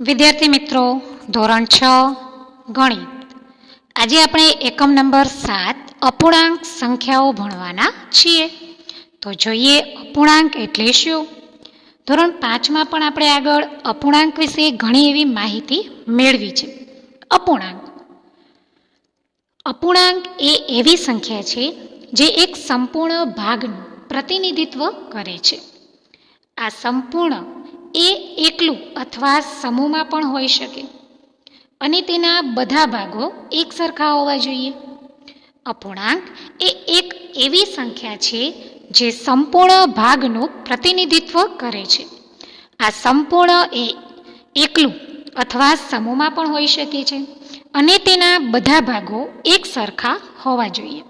વિદ્યાર્થી મિત્રો, ધોરણ 6 ગણિત. આજે આપણે એકમ નંબર 7 અપૂર્ણાંક સંખ્યાઓ ભણવાના છીએ. તો જોઈએ અપૂર્ણાંક એટલે શું. ધોરણ 5માં પણ આપણે આગળ અપૂર્ણાંક વિશે ઘણી એવી માહિતી મેળવી છે. અપૂર્ણાંક એ એવી સંખ્યા છે જે એક સંપૂર્ણ ભાગનું પ્રતિનિધિત્વ કરે છે. આ સંપૂર્ણ એ એકલું અથવા સમૂહમાં પણ હોઈ શકે અને તેના બધા ભાગો એક સરખા હોવા જોઈએ. અપૂર્ણાંક એ એક એવી સંખ્યા છે જે સંપૂર્ણ ભાગનું પ્રતિનિધિત્વ કરે છે. આ સંપૂર્ણ એ એકલું અથવા સમૂહમાં પણ હોઈ શકે છે અને તેના બધા ભાગો એક સરખા હોવા જોઈએ.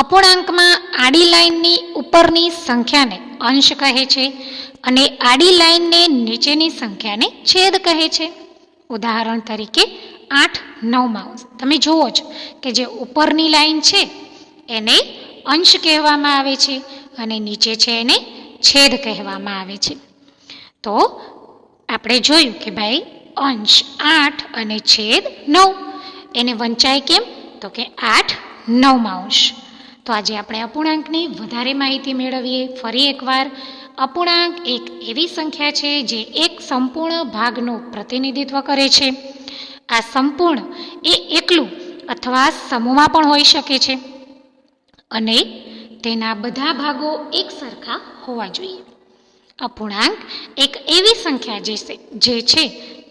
અપૂર્ણાંકમાં આડી લાઇનની ઉપરની સંખ્યાને અંશ કહે છે અને આડી લાઇનને નીચેની સંખ્યાને છેદ કહે છે. ઉદાહરણ તરીકે 8, 9 તમે જુઓ છો કે જે ઉપરની લાઇન છે એને અંશ કહેવામાં આવે છે અને નીચે છે એને છેદ કહેવામાં આવે છે. તો આપણે જોયું કે ભાઈ અંશ 8 અને છેદ 9, એને વંચાય કેમ? તો કે 8, 9. તો આજે આપણે અપૂર્ણાંકની વધારે માહિતી મેળવીએ. ફરી એકવાર, અપૂર્ણાંક એક એવી સંખ્યા છે જે એક સંપૂર્ણ ભાગનું પ્રતિનિધિત્વ કરે છે. આ સંપૂર્ણ એ એકલું અથવા સમૂહમાં પણ હોઈ શકે છે અને તેના બધા ભાગો એક સરખા હોવા જોઈએ. અપૂર્ણાંક એક એવી સંખ્યા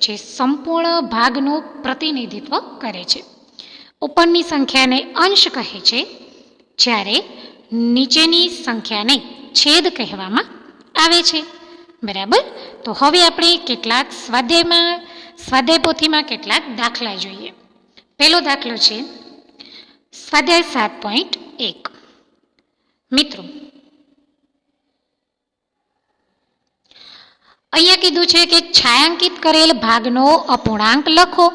જે સંપૂર્ણ ભાગનું પ્રતિનિધિત્વ કરે છે. ઉપરની સંખ્યાને અંશ કહે છે જ્યારે નીચેની સંખ્યાને છેદ કહેવામાં આવે છે. બરાબર. તો હવે આપણે કેટલાક સ્વાધ્યાય પોથીમાં કેટલાક દાખલા જોઈએ. પહેલો દાખલો છે સ્વાધ્યાય 7.1. મિત્રો, અહીંયા કીધું છે કે છાયાંકિત કરેલ ભાગનો અપૂર્ણાંક લખો.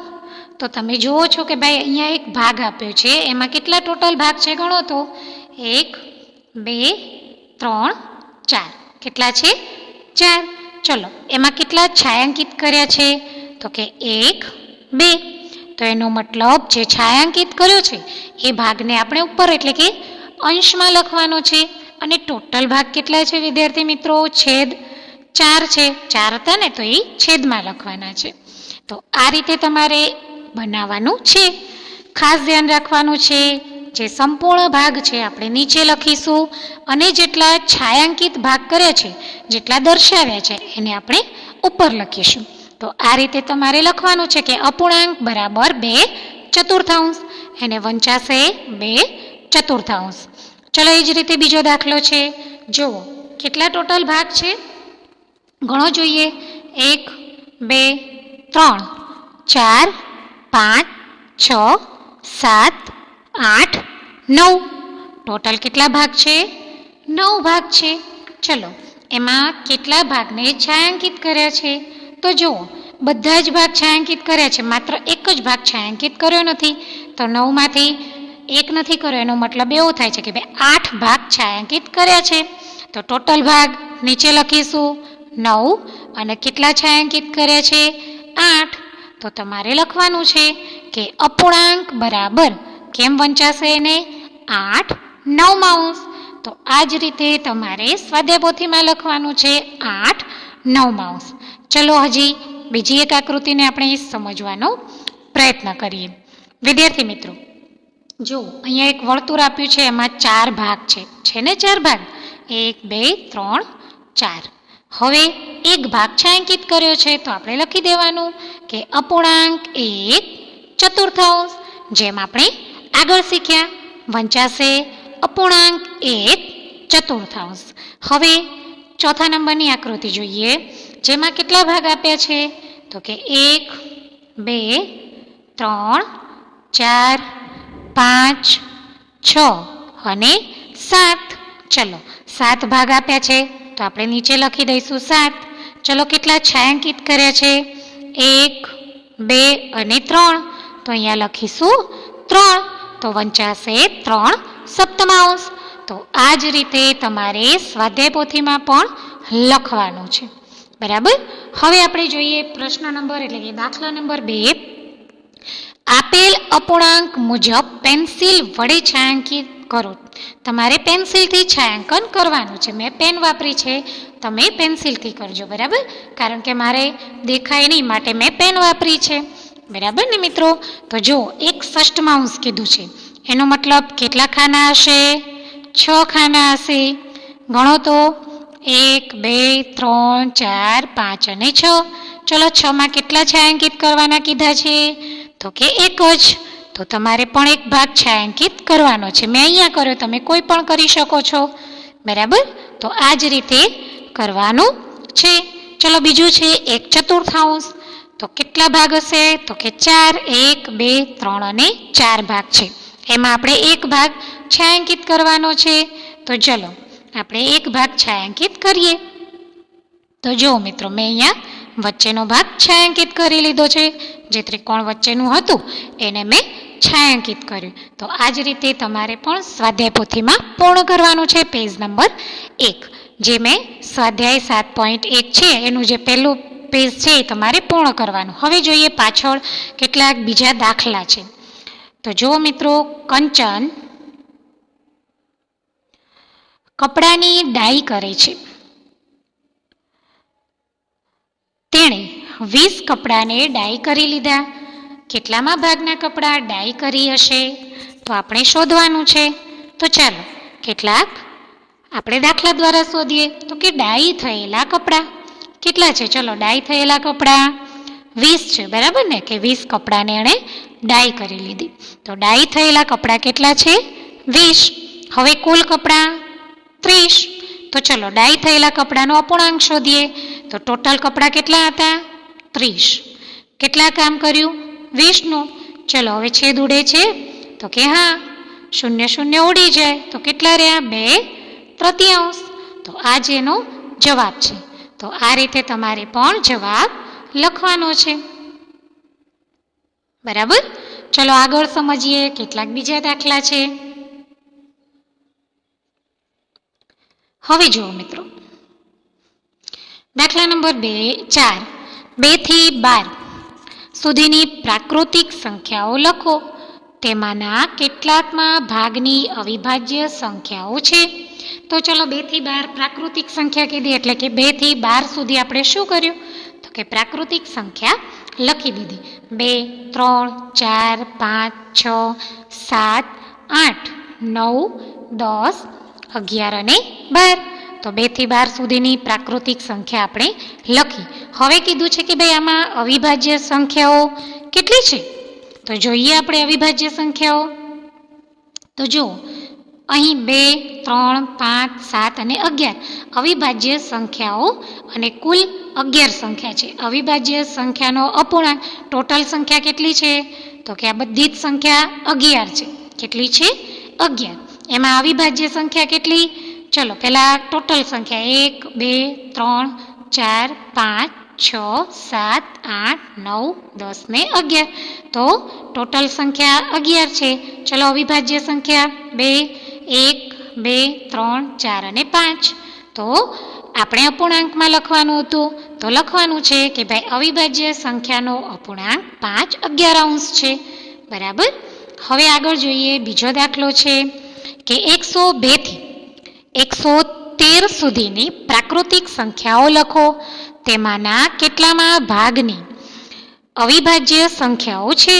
તો તમે જુઓ છો કે ભાઈ અહીંયા એક ભાગ આપ્યો છે, એમાં કેટલા ટોટલ ભાગ છે ગણો તો 1, 2, 3, 4. કેટલા છે? 4. ચલો, એમાં કેટલા છાયાંકિત કર્યા છે? તો કે 1, 2. તો એનો મતલબ જે છાયાંકિત કર્યો છે એ ભાગને આપણે ઉપર એટલે કે અંશમાં લખવાનો છે. અને ટોટલ ભાગ કેટલા છે વિદ્યાર્થી મિત્રો? છેદ 4 છે. 4 હતા ને, તો એ છેદમાં લખવાના છે. તો આ રીતે તમારે બનાવવાનું છે. ખાસ ધ્યાન રાખવાનું છે, જે સંપૂર્ણ ભાગ છે આપણે નીચે લખીશું અને જેટલા છાયાંકિત ભાગ કર્યા છે, જેટલા દર્શાવ્યા છે, એને આપણે ઉપર લખીશું. તો આ રીતે તમારે લખવાનું છે કે અપૂર્ણાંક બરાબર 2/4, એને વંચાશે 2/4. ચલો, એ જ રીતે બીજો દાખલો છે. જુઓ કેટલા ટોટલ ભાગ છે, ગણો જોઈએ. 1, 2, 3, 4, 5, 6, 7, 8, 9. ટોટલ કેટલા ભાગ છે? 9 ભાગ છે. ચલો, એમાં કેટલા ભાગને છાયાંકિત કર્યા છે? તો જુઓ, બધા જ ભાગ છાયાંકિત કર્યા છે, માત્ર એક જ ભાગ છાયાંકિત કર્યો નથી. તો 9માંથી 1 નથી કર્યો, એનો મતલબ એવો થાય છે કે ભાઈ 8 ભાગ છાયાંકિત કર્યા છે. તો ટોટલ ભાગ નીચે લખીશું 9 અને કેટલા છાયાંકિત કર્યા છે? 8. તો તમારે લખવાનું છે કે અપૂર્ણાંક બરાબર કેમ વંચાશે એને? 8, 9. તો આ જ રીતે તમારે સ્વાધ્યાય પોથીમાં લખવાનું છે 8, 9. ચલો, હજી બીજી એક આકૃતિને આપણે સમજવાનો પ્રયત્ન કરીએ. વિદ્યાર્થી મિત્રો, જો અહીંયા એક વર્તુળ આપ્યું છે, એમાં 4 ભાગ છે ને? 4 ભાગ, 1, 2, 3, 4. હવે એક ભાગ છાયાંકિત કર્યો છે, તો આપણે લખી દેવાનું કે અપૂર્ણાંક 1/4. જેમ આપણે આગળ શીખ્યા, વંચાશે અપૂર્ણાંક 1/4. હવે ચોથા નંબરની આકૃતિ જોઈએ, જેમાં કેટલા ભાગ આપ્યા છે? તો કે 1, 2, 3, 4, 5, 6 અને 7. ચલો, 7 ભાગ આપ્યા છે, તો આપણે નીચે લખી દઈશું 7. ચલો, કેટલા છાયાંકિત કર્યા છે? 1, 2 અને 3. તો અહીંયા લખીશું 3. તો વંચાશે 3/7. તો આ જ રીતે તમારે સ્વાધ્યાય પોથીમાં પણ લખવાનું છે. બરાબર. હવે આપણે જોઈએ પ્રશ્ન નંબર એટલે કે દાખલા નંબર 2. આપેલ અપૂર્ણાંક મુજબ પેન્સિલ વડે છાંયાંકિત કરો. તમારે પેન્સિલથી છાંયાંકન કરવાનું છે. મેં પેન વાપરી છે, તમે પેન્સિલથી કરજો, બરાબર, કારણ કે મારે દેખાય નહીં માટે મેં પેન વાપરી છે, બરાબર ને મિત્રો. તો જો એક ષષ્ઠમાંશ કીધું છે, એનો મતલબ કેટલા ખાના હશે? 6 ખાના હશે. ગણો તો 1 2 3 4 5 અને 6. ચલો 6 માં કેટલા છાંયાંકિત કરવાના કીધા છે? તો કે એક જ. તો તમારે પણ એક ભાગ છાંયાંકિત કરવાનો છે. મેં અહીંયા કર્યો, તમે કોઈ પણ કરી શકો છો, બરાબર. તો આ જ રીતે કરવાનું છે. ચલો બીજું છે 1/4. તો કેટલા ભાગ હશે? તો કે 4. 1 2 3 અને 4 ભાગ છે. એમાં આપણે એક ભાગ છાંયાંકિત કરવાનો છે. તો ચલો આપણે એક ભાગ છાંયાંકિત કરીએ. તો જો મિત્રો, મેં અહીંયા વચ્ચેનો ભાગ છાંયાંકિત કરી લીધો છે. જે ત્રિકોણ વચ્ચેનું હતું એને મેં છાંયાંકિત કર્યું. તો આ જ રીતે તમારે પણ સ્વાધ્યાય પોથીમાં પૂર્ણ કરવાનું છે. પેજ નંબર 1 જે મેં સ્વાધ્યાય 7.1 છે એનું જે પહેલું પેજ છે એ તમારે પૂર્ણ કરવાનું. હવે જોઈએ પાછળ કેટલાક બીજા દાખલા છે. તો જુઓ મિત્રો, કંચન કપડાની ડાઈ કરે છે. તેણે 20 કપડાને ડાઈ કરી લીધા. કેટલામાં ભાગના કપડાં ડાઈ કરી હશે? તો આપણે શોધવાનું છે. તો ચાલો કેટલાક આપણે દાખલા દ્વારા શોધીએ. તો કે ડાઈ થયેલા કપડાં કેટલા છે? ચલો ડાઈ થયેલા કપડાં 20 છે, બરાબર ને, કે 20 કપડાને એણે ડાઈ કરી લીધી. તો ડાઈ થયેલા કપડાં કેટલા છે? 20. હવે કુલ કપડાં 30. તો ચલો ડાઈ થયેલા કપડાનો અપૂર્ણાંક શોધીએ. તો ટોટલ કપડાં કેટલા હતા? 30. કેટલા કામ કર્યું? 20નું. ચલો હવે છેદ ઉડે છે? તો કે હા, 0 ઉડી જાય. તો કેટલા રહ્યા? 2/3. તો આ જ એનો જવાબ છે. તો આ રીતે તમારે પણ જવાબ લખવાનો છે, બરાબર. ચલો આગળ સમજીએ કેટલાક બીજા દાખલા છે. હવે જુઓ મિત્રો, દાખલા નંબર 4. 2 થી 12 સુધીની પ્રાકૃતિક સંખ્યાઓ લખો. તેમાંના કેટલાકમાં ભાગની અવિભાજ્ય સંખ્યાઓ છે. તો ચલો 2 થી 12 પ્રાકૃતિક સંખ્યા કીધી એટલે કે 2 થી 12 સુધી આપણે શું કર્યું? તો કે પ્રાકૃતિક સંખ્યા લખી દીધી. 2 3 4 5 6 7 8 9 10 11 અને 12. તો 2 થી 12 સુધીની પ્રાકૃતિક સંખ્યા આપણે લખી. હવે કીધું છે કે ભાઈ આમાં અવિભાજ્ય સંખ્યાઓ કેટલી છે? તો જોઈએ આપણે અવિભાજ્ય સંખ્યાઓ. તો જુઓ, અહીં 2 3 5 7 અને 11 અવિભાજ્ય સંખ્યાઓ અને કુલ 11 સંખ્યા છે. અવિભાજ્ય સંખ્યાનો અપૂર્ણાંક ટોટલ સંખ્યા કેટલી છે? તો કે આ બધી જ સંખ્યા 11 છે. કેટલી છે? 11. એમાં અવિભાજ્ય સંખ્યા કેટલી? ચલો પહેલા ટોટલ સંખ્યા 1 2 3 4 5 6 7 8 9 10 ને 11. તો ટોટલ સંખ્યા 11 છે. ચલો અવિભાજ્ય સંખ્યા 2 1 2 3 4 અને 5. તો આપણે અપૂર્ણાંકમાં લખવાનું હતું. તો લખવાનું છે કે ભાઈ અવિભાજ્ય સંખ્યાનો અપૂર્ણાંક 5/11 છે, બરાબર. હવે આગળ જોઈએ બીજો દાખલો છે કે 102 થી 113 સુધીની પ્રાકૃતિક સંખ્યાઓ લખો. તેમાંના કેટલામાં ભાગની અવિભાજ્ય સંખ્યાઓ છે?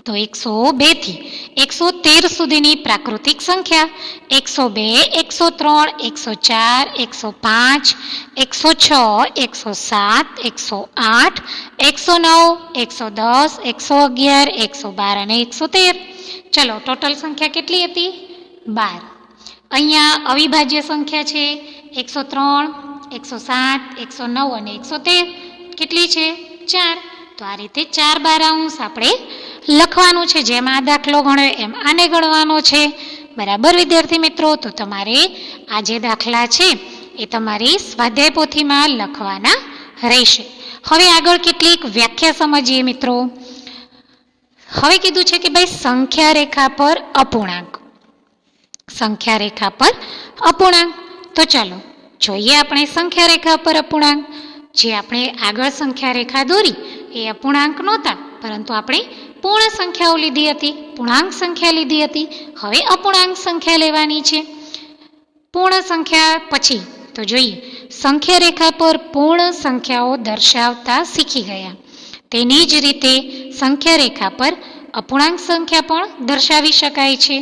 તો 102 થી 113 સુધીની પ્રાકૃતિક સંખ્યા 102 103 104 105 106 107 108 109 110 111 અને 113. ચલો ટોટલ સંખ્યા કેટલી હતી? 12. અહીંયા અવિભાજ્ય સંખ્યા છે 103 107 109 અને 113. કેટલી છે? 4. તો આ રીતે 4/12 આપણે લખવાનું છે. જેમ આ દાખલો ગણ્યો એમ આને ગણવાનો છે, બરાબર વિદ્યાર્થી મિત્રો. તો તમારે આ જે દાખલા છે એ તમારી સ્વાધ્યાય પોથીમાં લખવાના રહેશે. હવે આગળ કેટલીક વ્યાખ્યા સમજીએ મિત્રો. હવે કીધું છે કે ભાઈ સંખ્યા રેખા પર અપૂર્ણાંક. સંખ્યા રેખા પર અપૂર્ણાંક. તો ચાલો જોઈએ આપણે સંખ્યા રેખા પર અપૂર્ણાંક. જે આપણે આગળ સંખ્યા રેખા દોરી એ અપૂર્ણાંક નહોતા, પરંતુ આપણે પૂર્ણ સંખ્યાઓ લીધી હતી, પૂર્ણાંક સંખ્યા લીધી હતી. હવે અપૂર્ણાંક સંખ્યા લેવાની છે. પૂર્ણ સંખ્યા પછી તો જોઈએ, સંખ્યા રેખા પર પૂર્ણ સંખ્યાઓ દર્શાવતા શીખી ગયા. તેની જ રીતે સંખ્યા રેખા પર અપૂર્ણાંક સંખ્યા પણ દર્શાવી શકાય છે.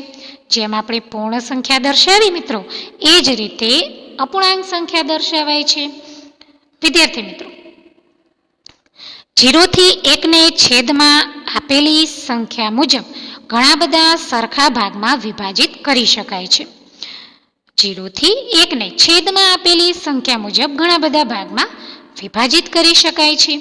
જેમ આપણે પૂર્ણ સંખ્યા દર્શાવી મિત્રો, એ જ રીતે અપૂર્ણાંક સંખ્યા દર્શાવાય છે. વિદ્યાર્થી મિત્રો, 0 થી 1 ને છેદમાં આપેલી સંખ્યા મુજબ ઘણા બધા સરખા ભાગમાં વિભાજિત કરી શકાય છે. 0 થી 1 ને છેદમાં આપેલી સંખ્યા મુજબ ઘણા બધા ભાગમાં વિભાજિત કરી શકાય છે.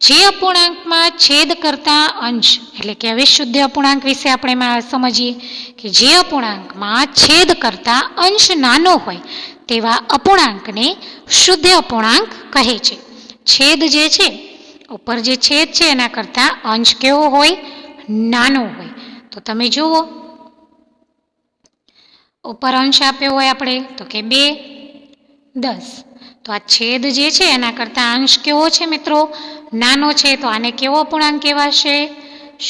જે અપૂર્ણાંકમાં છેદ કરતા અંશ, એટલે કે હવે શુદ્ધ અપૂર્ણાંક વિશે આપણે સમજીએ કે જે અપૂર્ણાંકમાં છેદ કરતા અંશ નાનો હોય તેવા અપૂર્ણાંકને શુદ્ધ અપૂર્ણાંક કહે છે. છેદ જે છે, ઉપર જે છેદ છે એના કરતા અંશ કેવો હોય? નાનો હોય. તો તમે જુઓ, ઉપર અંશ આપ્યો હોય આપણે તો કે 2, 10. તો આ છેદ જે છે એના કરતા અંશ કેવો છે મિત્રો? નાનો છે. તો આને કેવો અપૂર્ણાંક કહેવાશે?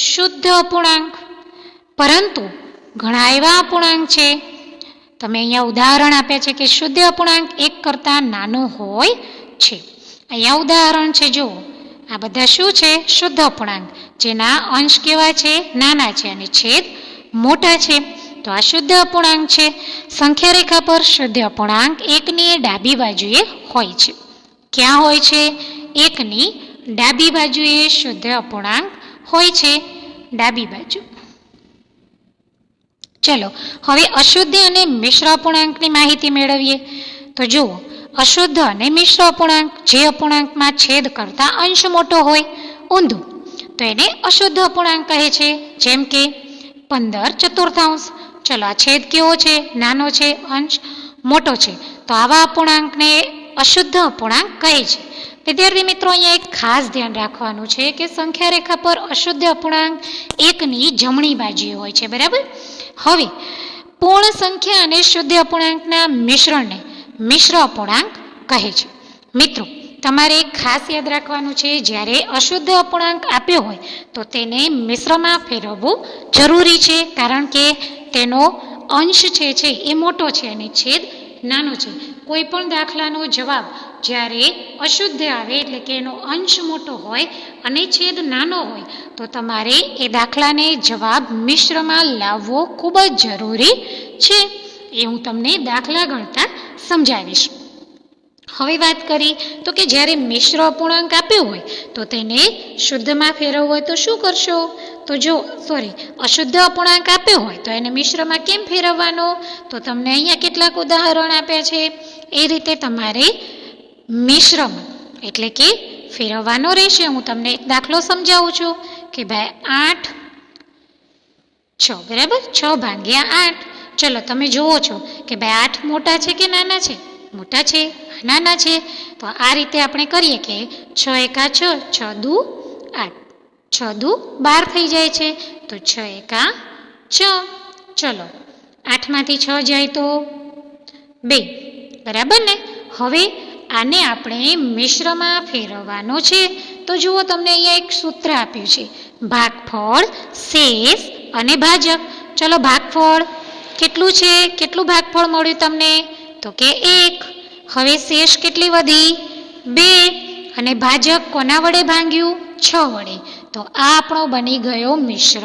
શુદ્ધ અપૂર્ણાંક. પરંતુ ઘણા એવા અપૂર્ણાંક છે, તમે અહીંયા ઉદાહરણ આપ્યા છે કે શુદ્ધ અપૂર્ણાંક 1 કરતાં નાનો હોય છે. અહીંયા ઉદાહરણ છે, જુઓ. આ બધા શું છે? શુદ્ધ અપૂર્ણાંક, જેના અંશ કેવા છે? નાના છે અને છેદ મોટા છે. તો આ શુદ્ધ અપૂર્ણાંક છે. સંખ્યા રેખા પર શુદ્ધ અપૂર્ણાંક 1ની ડાબી બાજુએ હોય છે. ક્યાં હોય છે? 1ની ડાબી બાજુએ શુદ્ધ અપૂર્ણાંક હોય છે, ડાબી બાજુ. ચલો હવે અશુદ્ધ અને મિશ્ર અપૂર્ણાંકની માહિતી મેળવીએ. તો જુઓ, અશુદ્ધ અને મિશ્ર અપૂર્ણાંક, જે અપૂર્ણાંકમાં છેદ કરતા અંશ મોટો હોય, ઊંધું, તો એને અશુદ્ધ અપૂર્ણાંક કહે છે. જેમ કે 15/4. ચલો આ છેદ કેવો છે? નાનો છે, અંશ મોટો છે. તો આવા અપૂર્ણાંકને અશુદ્ધ અપૂર્ણાંક કહે છે. વિદ્યાર્થી મિત્રો, અહીંયા એક ખાસ ધ્યાન રાખવાનું છે કે સંખ્યા રેખા પર અશુદ્ધ અપૂર્ણાંક 1ની જમણી બાજુએ હોય છે, બરાબર? હવે પૂર્ણ સંખ્યા અને શુદ્ધ અપૂર્ણાંકના મિશ્રણને મિશ્ર અપૂર્ણાંક કહે છે. મિત્રો, તમારે એક ખાસ યાદ રાખવાનું છે, જ્યારે અશુદ્ધ અપૂર્ણાંક આપ્યો હોય તો તેને મિશ્રમાં ફેરવવું જરૂરી છે, કારણ કે તેનો અંશ છે એ મોટો છે અને છેદ નાનો છે. કોઈ પણ દાખલાનો જવાબ જ્યારે અશુદ્ધ આવે, એટલે કે એનો અંશ મોટો હોય અને છેદ નાનો હોય, તો તમારે એ દાખલાને જવાબ મિશ્રમાં લાવવો ખૂબ જ જરૂરી છે. એ હું તમને દાખલા ગણતા સમજાવીશ. હવે વાત કરી તો કે જ્યારે મિશ્ર અપૂર્ણાંક આપ્યો હોય તો તેને શુદ્ધમાં ફેરવવો હોય તો શું કરશો? તો જો અશુદ્ધ અપૂર્ણાંક આપ્યો હોય તો એને મિશ્રમાં કેમ ફેરવવાનો? તો તમને અહીંયા કેટલાક ઉદાહરણ આપ્યા છે. એ રીતે તમારે મિશ્રમાં એટલે કે ફેરવવાનો રહેશે. હું તમને એક દાખલો સમજાવું છું કે ભાઈ 8, 6, બરાબર? 6/8. ચલો તમે જુઓ છો કે ભાઈ 8 મોટા છે કે નાના છે? મોટા છે, નાના છે. તો આ રીતે આપણે કરીએ કે 6 એકા 6, 6 દુ 8, 6 દુ 12 થઈ જાય છે. તો 6 એકા 6. ચલો 8માંથી 6 જાય તો 2, બરાબર ને? હવે આને આપણે મિશ્રમાં ફેરવવાનો છે. તો જુઓ, તમને અહીંયા એક સૂત્ર આપ્યું છે, ભાગફળ, શેષ અને ભાજક. ચલો ભાગફળ કેટલું છે? કેટલું ભાગફળ મળ્યું તમને? તો કે 1. હવે શેષ કેટલી વધી? 2. અને ભાજક કોના વડે ભાંગ્યું? 6 વડે. તો આ આપણો બની ગયો મિશ્ર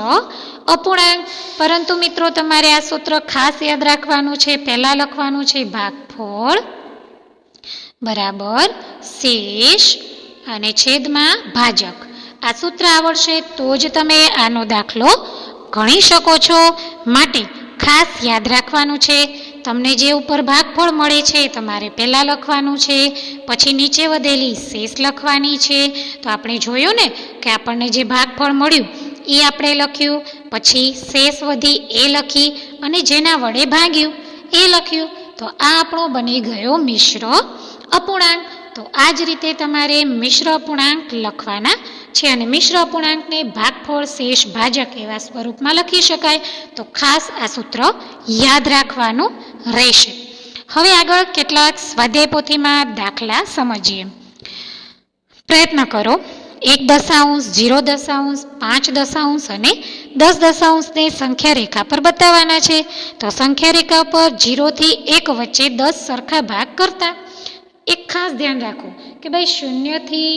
અપૂર્ણાંક. પરંતુ મિત્રો, તમારે આ સૂત્ર ખાસ યાદ રાખવાનું છે. પહેલા લખવાનું છે ભાગફળ બરાબર શેષ અને છેદમાં ભાજક. આ સૂત્ર આવડશે તો જ તમે આનો દાખલો ગણી શકો છો. માટે ખાસ યાદ રાખવાનું છે. તમને જે ઉપર ભાગફળ મળે છે તમારે પહેલાં લખવાનું છે, પછી નીચે વધેલી શેષ લખવાની છે. તો આપણે જોયું ને કે આપણને જે ભાગફળ મળ્યું એ આપણે લખ્યું, પછી શેષ વધી એ લખી અને જેના વડે ભાગ્યું એ લખ્યું. તો આ આપણો બની ગયો મિશ્ર અપૂર્ણાંક. તો આ જ રીતે તમારે મિશ્ર અપૂર્ણાંક લખવાના છે અને મિશ્ર અપૂર્ણાંકને ભાગફળ, શેષ, ભાજક એવા સ્વરૂપમાં લખી શકાય. તો ખાસ આ સૂત્ર યાદ રાખવાનું રહેશે. હવે આગળ કેટલાક સ્વાધ્યાય પોથીમાં દાખલા સમજીએ. પ્રયત્ન કરો. 1 દશાંશ, 0 દશાંશ, 5 દશાંશ અને 10 દશાંશને સંખ્યા રેખા પર બતાવવાના છે. તો સંખ્યા રેખા પર 0 થી 1 વચ્ચે 10 સરખા ભાગ કરતા. એક ખાસ ધ્યાન રાખો કે ભાઈ 0 થી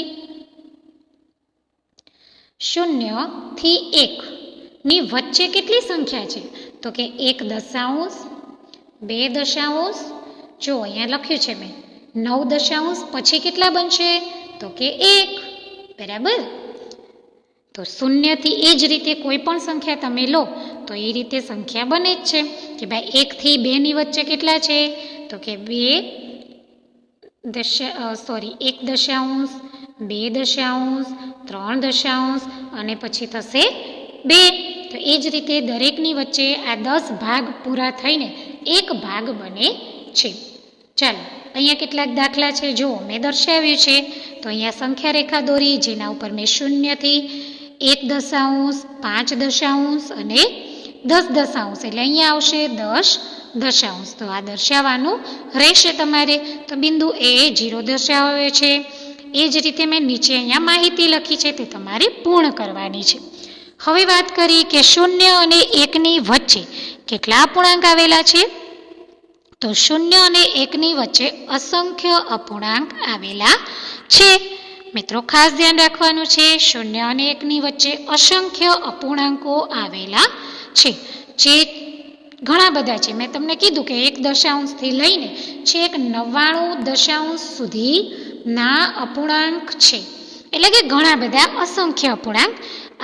1 ની વચ્ચે કેટલી સંખ્યા છે? તો કે 1 દશાંશ, 2 દશાંશ, જો અહીંયા લખ્યું છે મેં 9 દશાંશ, પછી કેટલા બનશે? તો કે 1. બરાબર. તો 0 થી એ જ રીતે કોઈ પણ સંખ્યા તમે લો તો એ રીતે સંખ્યા બને જ છે કે ભાઈ 1 થી 2 ની વચ્ચે કેટલા છે? તો કે 1 દશાંશ, 2 દશાંશ, 3 દશાંશ અને પછી થશે 2. તો એ જ રીતે દરેકની વચ્ચે આ 10 ભાગ પૂરા થઈને એક ભાગ બને છે. ચાલો અહીંયા કેટલાક દાખલા છે, જો મેં દર્શાવ્યું છે. તો અહીંયા સંખ્યા રેખા દોરી, જેના ઉપર મેં 0 થી 1 દશાંશ, 5 દશાંશ અને 10 દશાંશ, એટલે અહીંયા આવશે 10 દશાંશ. તો આ દર્શાવવાનું રહેશે તમારે. તો બિંદુ એ 0 દર્શાવે છે. એ જ રીતે મેં નીચે અહીંયા માહિતી લખી છે, તે તમારે પૂર્ણ કરવાની છે. હવે વાત કરી કે 0 અને 1 ની વચ્ચે કેટલા અપૂર્ણાંક આવેલા છે? તો 0 અને 1 ની વચ્ચે અસંખ્ય અપૂર્ણાંક આવેલા છે. મિત્રો ખાસ ધ્યાન રાખવાનું છે, 0 અને 1 ની વચ્ચે અસંખ્ય અપૂર્ણાંકો આવેલા છે, જે ઘણા બધા છે. મેં તમને કીધું કે 1 દશાંશથી લઈને છેક 99 દશાંશ સુધીના અપૂર્ણાંક છે, એટલે કે ઘણા બધા અસંખ્ય અપૂર્ણાંક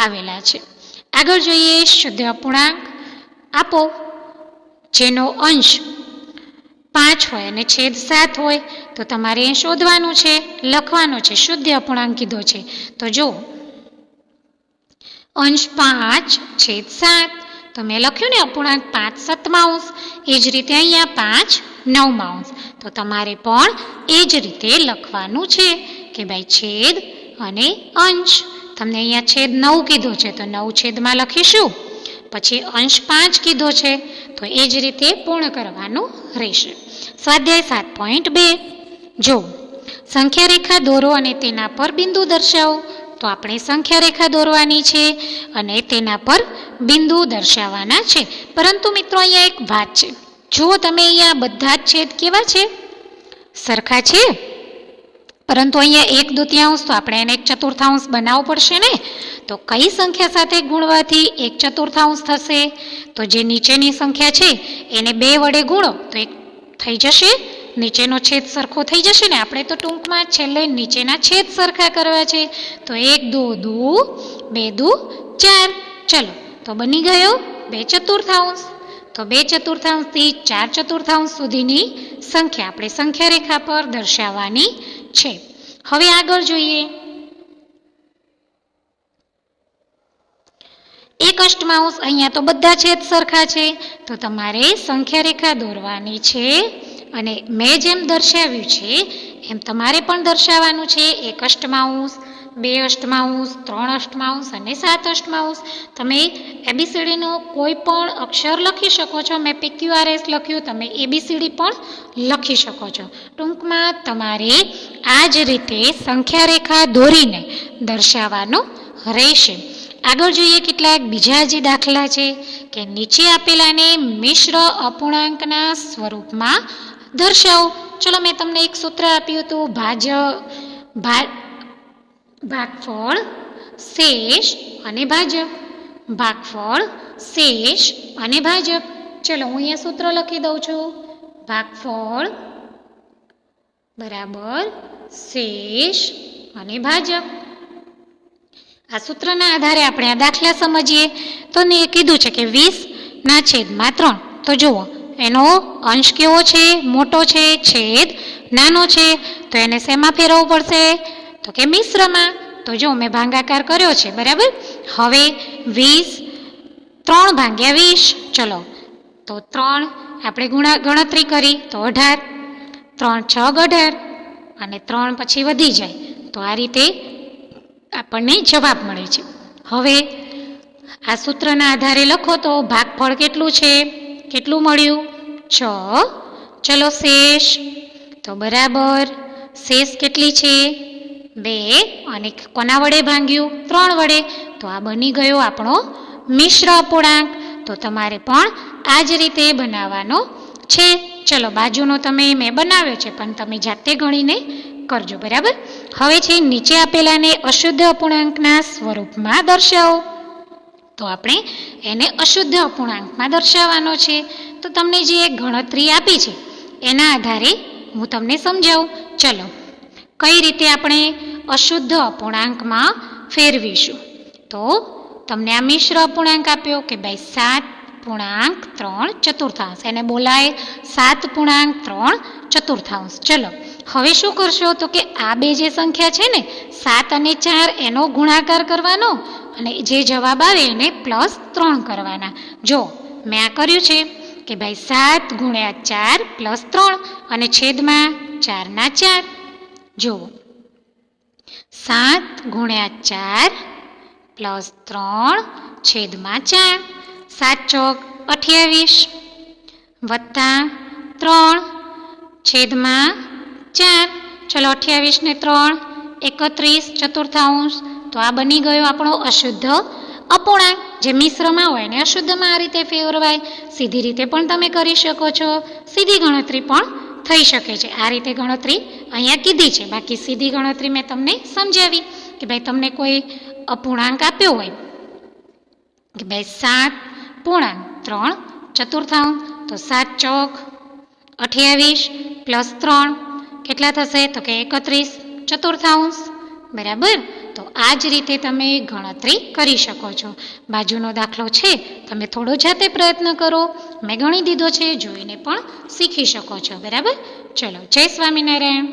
આવેલા છે. આગળ જોઈએ શુદ્ધ અપૂર્ણાંક. આપો જેનો અંશ 5 હોય અને છેદ 7 હોય તો તમારે એ શોધવાનું છે, લખવાનું છે. શુદ્ધ અપૂર્ણાંક કીધો છે તો જો અંશ 5 છેદ 7, તો મેં લખ્યું ને અપૂર્ણાંક 5 સત્તાંશ. એ જ રીતે અહીંયા 5 નવમાંશ. તો તમારે પણ એ જ રીતે લખવાનું છે કે ભાઈ છેદ અને અંશ. તમને અહીંયા છેદ 9 કીધો છે તો 9 છેદમાં લખીશું. પછી અંશ 5 કીધો છે તો એ જ રીતે પૂર્ણ કરવાનું રહેશે. સ્વાધ્યાય 7.2 જો સંખ્યા રેખા દોરો અને તેના પર બિંદુ દર્શાવો. તો આપણે સંખ્યા રેખા દોરવાની છે અને તેના પર બિંદુ દર્શાવવાના છે. પરંતુ મિત્રો અહીંયા એક વાત છે, જો તમે અહીંયા બધા જ છેદ કેવા છે? સરખા છે. પરંતુ અહીંયા 1/2 તો આપણે એને 1/4 બનાવવો પડશે ને. તો કઈ સંખ્યા સાથે ગુણવાથી 1/4 થશે? તો જે નીચેની સંખ્યા છે એને 2 વડે ગુણો તો એક થઈ જશે, નીચેનો છેદ સરખો થઈ જશે ને. આપણે તો ટૂંકમાં છેલ્લે નીચેના છેદ સરખા કરવા છે. તો 1 2 2 4. ચલો તો બની ગયો 2/4. તો 2/4 થી 4/4 સુધીની સંખ્યા આપણે સંખ્યા રેખા પર દર્શાવવાની છે. હવે આગળ જોઈએ 1/8. અહીંયા તો બધા છેદ સરખા છે તો તમારે સંખ્યા રેખા દોરવાની છે અને મેં જેમ દર્શાવ્યું છે એમ તમારે પણ દર્શાવવાનું છે. 1/8, 2/8, 3/8 અને 7/8. તમે ABCDનો કોઈ પણ અક્ષર લખી શકો છો. મેં PQRS લખ્યું, તમે ABCD પણ લખી શકો છો. ટૂંકમાં તમારે આ જ રીતે સંખ્યા રેખા દોરીને દર્શાવવાનું રહેશે. આગળ જોઈએ કેટલાક બીજા જે દાખલા છે કે નીચે આપેલાને મિશ્ર અપૂર્ણાંકના સ્વરૂપમાં દર્શાવો. ચલો મેં તમને એક સૂત્ર આપ્યું હતું, ભાગફળ, શેષ અને ભાજક. ભાગફળ, શેષ અને ભાજક. ચલો હું અહીંયા સૂત્ર લખી દઉં છું. ભાગફળ બરાબર શેષ અને ભાજક. આ સૂત્રના આધારે આપણે આ દાખલા સમજીએ. તો ને કીધું છે કે 20/3. તો જુઓ એનો અંશ કેવો છે? મોટો છે, છેદ નાનો છે. તો એને શેમાં ફેરવવું પડશે? તો કે મિશ્રમાં. તો જો મેં ભાગાકાર કર્યો છે, બરાબર. હવે 3/20. ચલો તો 3 આપણે ગણતરી કરી તો 18. 3 6 18 અને 3 પછી વધી જાય તો આ રીતે આપણને જવાબ મળે છે. હવે આ સૂત્રના આધારે લખો તો ભાગફળ કેટલું છે? કેટલું મળ્યું? 6. ચલો શેષ, તો બરાબર શેષ કેટલી છે? 2 અને કોના વડે ભાંગ્યું 3 વડે, તો આ બની ગયો આપણો મિશ્ર અપૂર્ણાંક. તો તમારે પણ આ જ રીતે બનાવવાનો છે. ચલો બાજુનો મેં બનાવ્યો છે, પણ તમે જાતે ગણીને કરજો, બરાબર. હવે છે નીચે આપેલાને અશુદ્ધ અપૂર્ણાંકના સ્વરૂપમાં દર્શાવો. તો આપણે એને અશુદ્ધ અપૂર્ણાંકમાં દર્શાવવાનો છે. તો તમને જે ગણતરી આપી છે એના આધારે હું તમને સમજાવું. ચલો કઈ રીતે આપણે અશુદ્ધ અપૂર્ણાંકમાં ફેરવીશું. તો તમને આ મિશ્ર અપૂર્ણાંક આપ્યો કે ભાઈ 7.3 ચતુર્થાંશ, એને બોલાય 7.3 ચતુર્થાંશ. ચલો હવે શું કરશો, તો કે આ બે જે સંખ્યા છે ને 7 અને 4 એનો ગુણાકાર કરવાનો અને જે જવાબ આવે એને +3 કરવાના. જો મેં આ કર્યું છે કે ભાઈ 7 × 4 +3 અને છેદમાં 4 ના 4. જુઓ 7 × 4 +3 છેદમાં 4, 7 ચોક 28 વત્તા 3 છેદમાં 4. ચલો 28 ને 3 31 ચતુર્થાંશ. તો આ બની ગયો આપણો અશુદ્ધ અપૂર્ણાંક. જે મિશ્રમાં હોય ને અશુદ્ધમાં આ રીતે ફેરવાય. સીધી રીતે પણ તમે કરી શકો છો, સીધી ગણતરી પણ થઈ શકે છે. આ રીતે ગણતરી અહીંયા કીધી છે, બાકી સીધી ગણતરી મેં તમને સમજાવી કે ભાઈ તમને કોઈ અપૂર્ણાંક આપ્યો હોય કે ભાઈ 7.3 ચતુર્થાંશ, તો 7 ચોક 28 +3 કેટલા થશે, તો કે 31 ચતુર્થાંશ, બરાબર. તો આ જ રીતે તમે ગણતરી કરી શકો છો. બાજુનો દાખલો છે તમે થોડો જાતે પ્રયત્ન કરો, મેં ગણી દીધો છે, જોઈને પણ શીખી શકો છો, બરાબર. ચલો જય સ્વામિનારાયણ.